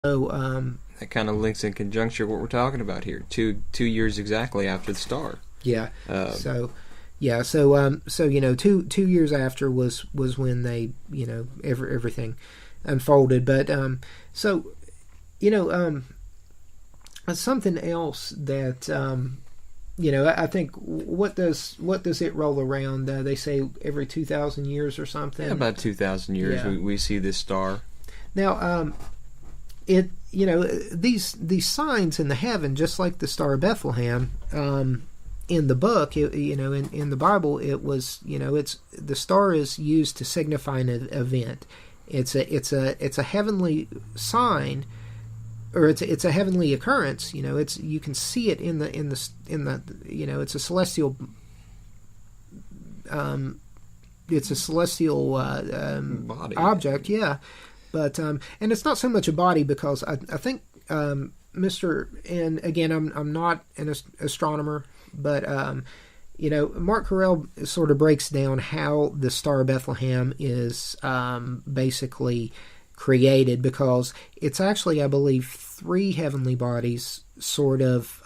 So, That kind of links in conjunction what we're talking about here. Two years exactly after the star. yeah. Uh, So, yeah. So 2 years after was when they everything unfolded. But so you know something else that I think what does it roll around? They say every 2,000 years or something. yeah, about 2,000 years Yeah. we see this star. Now, it these signs in the heaven, just like the Star of Bethlehem, in the book, in the Bible, it was it's the star is used to signify an event. It's a heavenly sign, or it's a heavenly occurrence. You can see it in the it's a celestial. It's a celestial Body. object, yeah. But and it's not so much a body, because I think and again, I'm not an astronomer, but mark-correll sort of breaks down how the Star of Bethlehem is basically created, because it's actually, I believe, three heavenly bodies sort of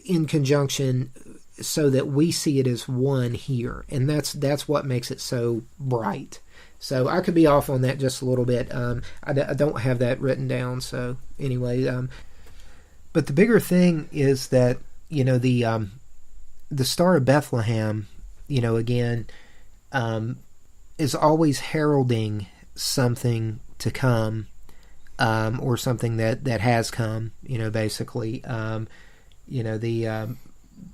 in conjunction, so that we see it as one here, and that's what makes it so bright. So I could be off on that just a little bit. I don't have that written down. So anyway, but the bigger thing is that the Star of Bethlehem, again, is always heralding something to come, or something that has come. Basically,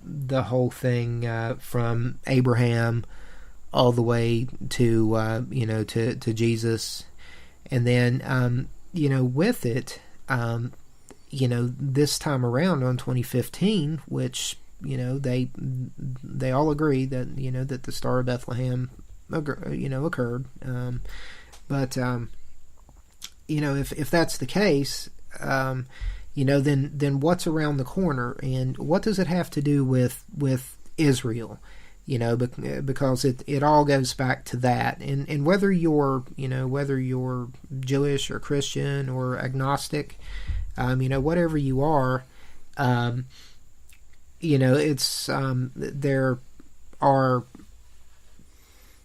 the whole thing from Abraham all the way to to Jesus, and then with it, this time around on 2015, which they all agree that that the Star of Bethlehem occurred, but if that's the case, then what's around the corner, and what does it have to do with Israel? Because it all goes back to that, and whether you're Jewish or Christian or agnostic, whatever you are, it's there are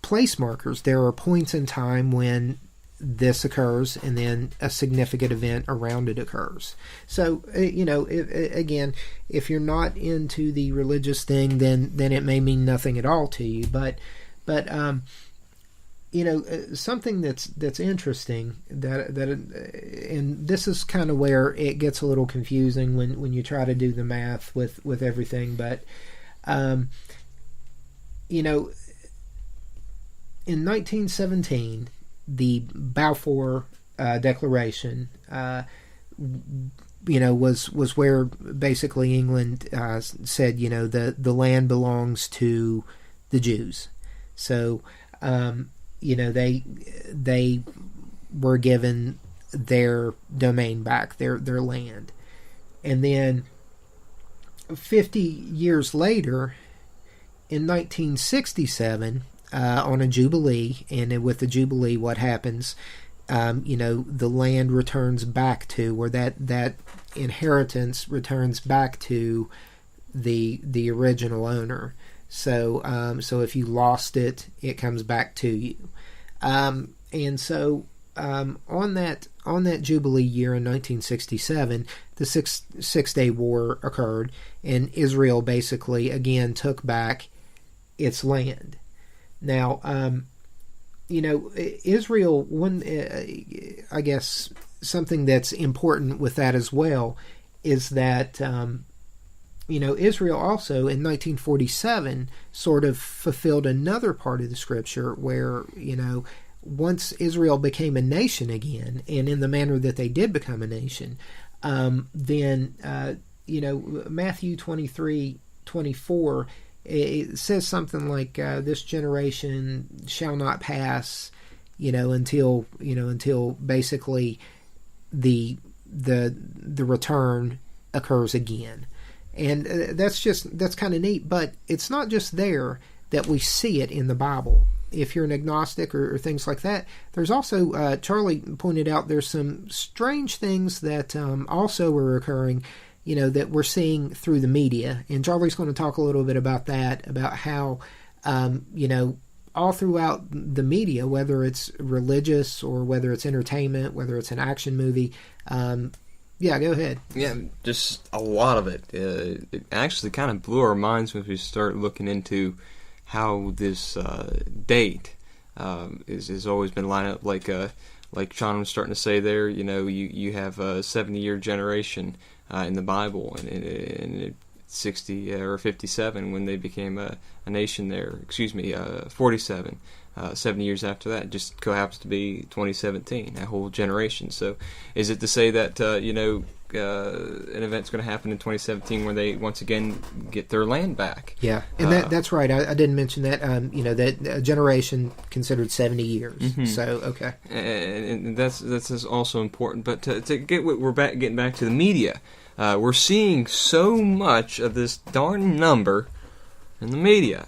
place markers. There are points in time when this occurs, and then a significant event around it occurs. So again, if you're not into the religious thing, then it may mean nothing at all to you. But something that's interesting, and this is kind of where it gets a little confusing when you try to do the math with everything. But in 1917, the Balfour Declaration, was where basically England said, the land belongs to the Jews. So, they were given their domain back, their land. And then 50 years later, in 1967, on a Jubilee, and with the Jubilee, what happens, the land returns back to, or that inheritance returns back to the original owner. So if you lost it, it comes back to you. And so on that Jubilee year in 1967, the Six-Day War occurred, and Israel basically again took back its land. Now, Israel, I guess something that's important with that as well is that, Israel also in 1947 sort of fulfilled another part of the scripture where, once Israel became a nation again, and in the manner that they did become a nation, then, Matthew 23:24, it says something like, this generation shall not pass, until basically the return occurs again. And that's kind of neat, but it's not just there that we see it in the Bible. if you're an agnostic or things like that. There's also, Charlie pointed out, there's some strange things that also are occurring, that we're seeing through the media. And Charlie's going to talk a little bit about that, about how, all throughout the media, whether it's religious or whether it's entertainment, whether it's an action movie. Yeah, go ahead. Yeah, just a lot of it. It actually kind of blew our minds when we start looking into how this date has always been lined up. Like Sean was starting to say there, you have a 70-year generation in the Bible, and 60 or 57 when they became a nation there. 47. 70 years after that, just happens to be 2017, a whole generation. So is it to say that, an event's going to happen in 2017 where they once again get their land back? Yeah, and that's right. I didn't mention that, that a generation considered 70 years. Mm-hmm. So, okay. And that's also important. But to get getting back to the media, we're seeing so much of this darn number in the media.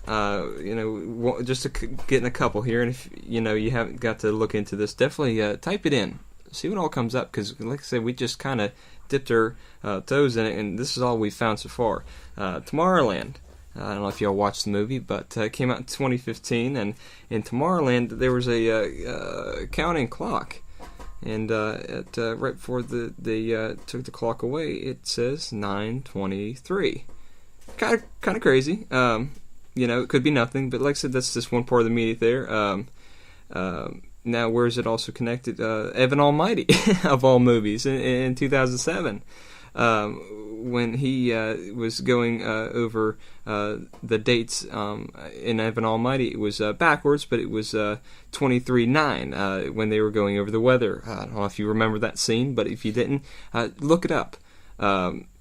Just to get in a couple here, and if you haven't got to look into this, definitely type it in, see what all comes up, because like I said, we just kind of dipped our toes in it, and this is all we've found so far. Tomorrowland, I don't know if y'all watched the movie, but it came out in 2015, and in Tomorrowland there was a counting clock, and right before they took the clock away, it says 9:23. Kind of crazy. It could be nothing, but like I said, that's just one part of the media there. Now, where is it also connected? Evan Almighty, of all movies, in 2007, when he was going over the dates in Evan Almighty, it was backwards, but it was 23/9 when they were going over the weather. I don't know if you remember that scene, but if you didn't, look it up.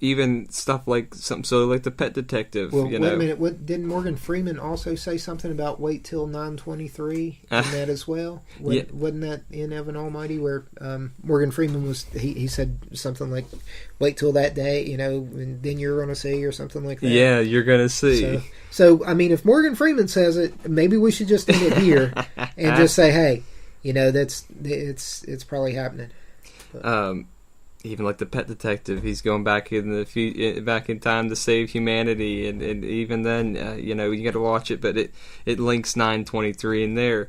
Even stuff like something so like The Pet Detective. Well, wait a minute. What didn't Morgan Freeman also say something about wait till 9:23 in that as well? Wasn't that in Evan Almighty where Morgan Freeman was? He said something like, "Wait till that day, and then you're going to see," or something like that. Yeah, you're going to see. So I mean, if Morgan Freeman says it, maybe we should just end it here and just say, "Hey, it's probably happening." But, even like The Pet Detective, he's going back in time to save humanity, and even then, you got to watch it, but it links 9:23 in there.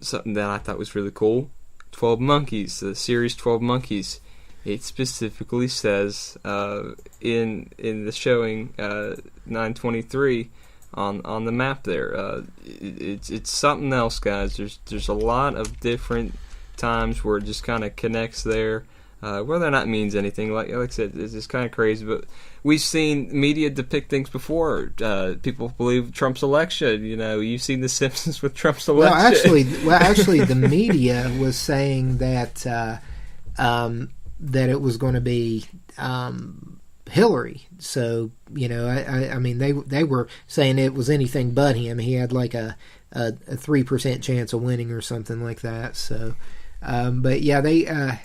Something that I thought was really cool. 12 Monkeys, the series 12 Monkeys. It specifically says in the showing 9:23 on the map there. It's something else, guys. There's a lot of different times where it just kind of connects there. Whether or not it means anything, like I said, it's just kind of crazy. But we've seen media depict things before. People believe Trump's election. You've seen The Simpsons with Trump's election. Well, actually, the media was saying that that it was going to be Hillary. So I mean, they were saying it was anything but him. He had like a 3% chance of winning or something like that. So, but yeah, they.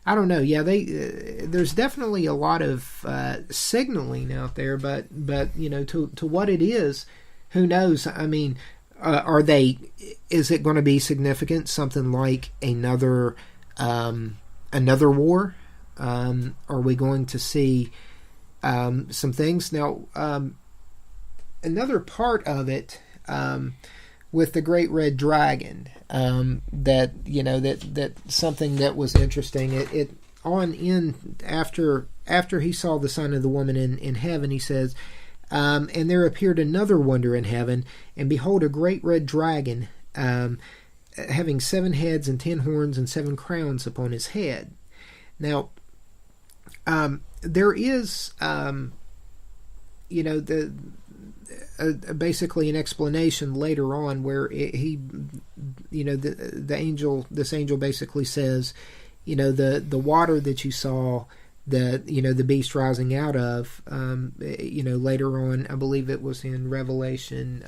I don't know. Yeah, there's definitely a lot of signaling out there, but to what it is, who knows? I mean, is it going to be significant? Something like another war? Are we going to see some things now? Another part of it with the Great Red Dragon. That something that was interesting. After he saw the sign of the woman in heaven, he says, and there appeared another wonder in heaven, and behold, a great red dragon, having 7 heads and 10 horns and 7 crowns upon his head. Now, there is, basically an explanation later on where this angel basically says, the water that you saw, the beast rising out of, later on, I believe it was in Revelation,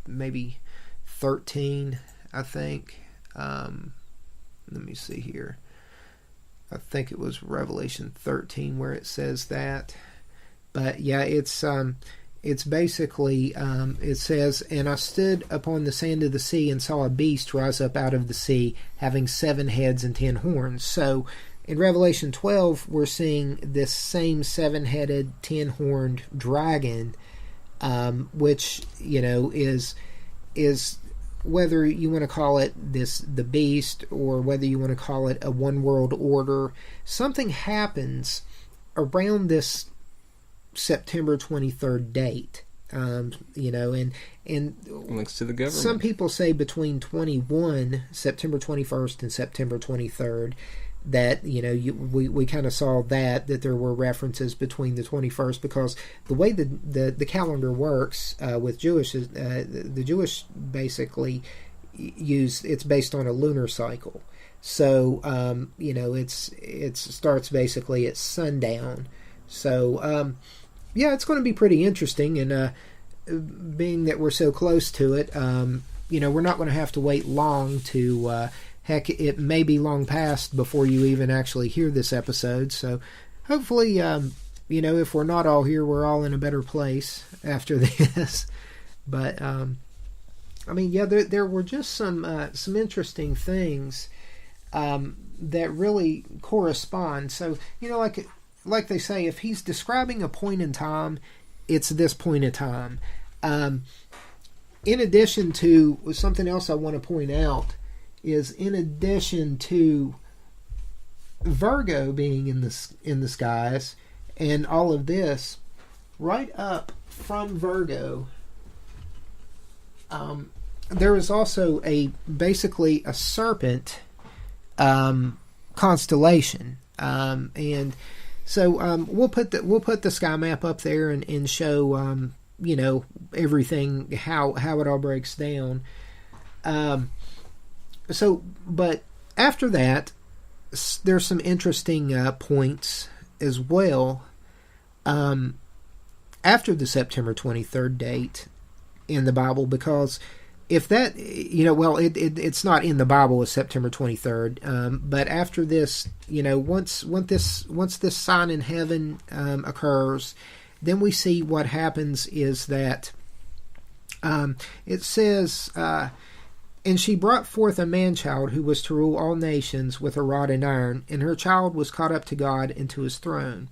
maybe 13, I think. Let me see here. I think it was Revelation 13 where it says that. But yeah, it's it's basically, it says, "And I stood upon the sand of the sea and saw a beast rise up out of the sea, having 7 heads and 10 horns." So in Revelation 12, we're seeing this same 7-headed, 10-horned dragon, which, is whether you want to call it the beast, or whether you want to call it a one world order. Something happens around this September 23rd date, and links to the government. Some people say between September 21st and September 23rd, that we kind of saw that there were references between the 21st, because the way the calendar works with Jewish, the Jewish basically it's based on a lunar cycle. So it starts basically at sundown. So it's going to be pretty interesting, and being that we're so close to it, we're not going to have to wait long to. Heck, it may be long past before you even actually hear this episode. So hopefully, if we're not all here, we're all in a better place after this. But there were just some interesting things that really correspond. So like they say, if he's describing a point in time, it's this point in time. In addition to something else I want to point out, is in addition to Virgo being in the skies and all of this, right up from Virgo, there is also basically a serpent constellation, and so we'll put the sky map up there and show everything, how it all breaks down. But after that, there's some interesting points as well. After the September 23rd date in the Bible, because if that, it's not in the Bible as September 23rd, but after this, once this sign in heaven occurs, then we see what happens is that it says. And she brought forth a man-child who was to rule all nations with a rod and iron, and her child was caught up to God and to his throne.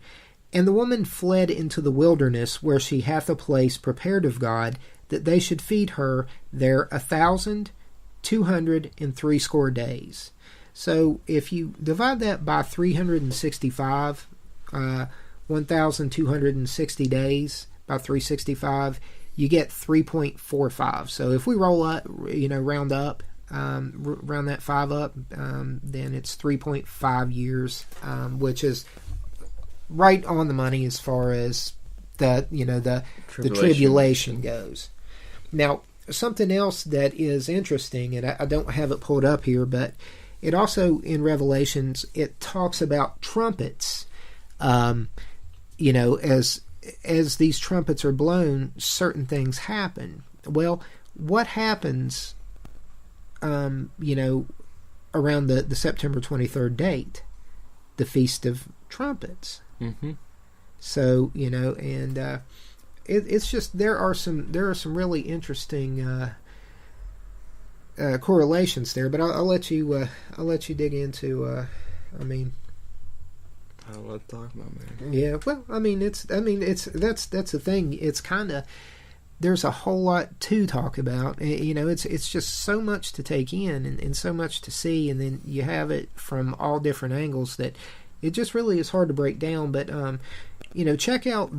And the woman fled into the wilderness, where she hath a place prepared of God, that they should feed her there 1,260 days. So if you divide that by 365, 1,260 days by 365, you get 3.45. So if we roll up, round up, round that 5 up, then it's 3.5 years, which is right on the money as far as the tribulation goes. Now, something else that is interesting, and I don't have it pulled up here, but it also in Revelations it talks about trumpets. As these trumpets are blown, certain things happen. Well, what happens, around the September 23rd date? The Feast of Trumpets. Mm-hmm. So, and it's just there are some really interesting correlations there. But I'll let you dig into. I'll let talk about, man. Yeah, well, that's the thing. It's kind of, there's a whole lot to talk about. It's just so much to take in and so much to see, and then you have it from all different angles that it just really is hard to break down. But check out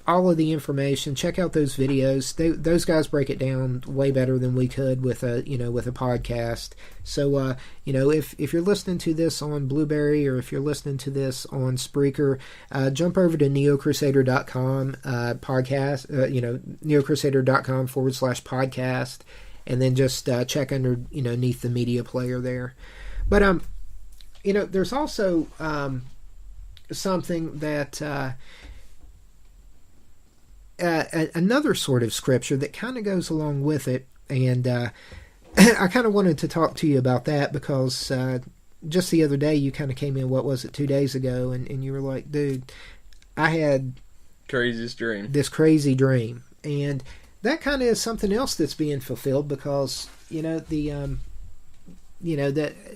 all of the information. Check out those videos. Those guys break it down way better than we could with a podcast. So if you're listening to this on Blueberry, or if you're listening to this on Spreaker, jump over to NeoCrusader.com podcast. NeoCrusader.com/podcast, and then just check underneath the media player there. But there's also something that. Another sort of scripture that kind of goes along with it, and I kind of wanted to talk to you about that because just the other day you kind of came in, 2 days ago, and you were like, dude, I had craziest dream. This crazy dream. And that kind of is something else that's being fulfilled, because, that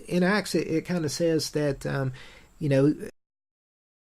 in Acts it kind of says that,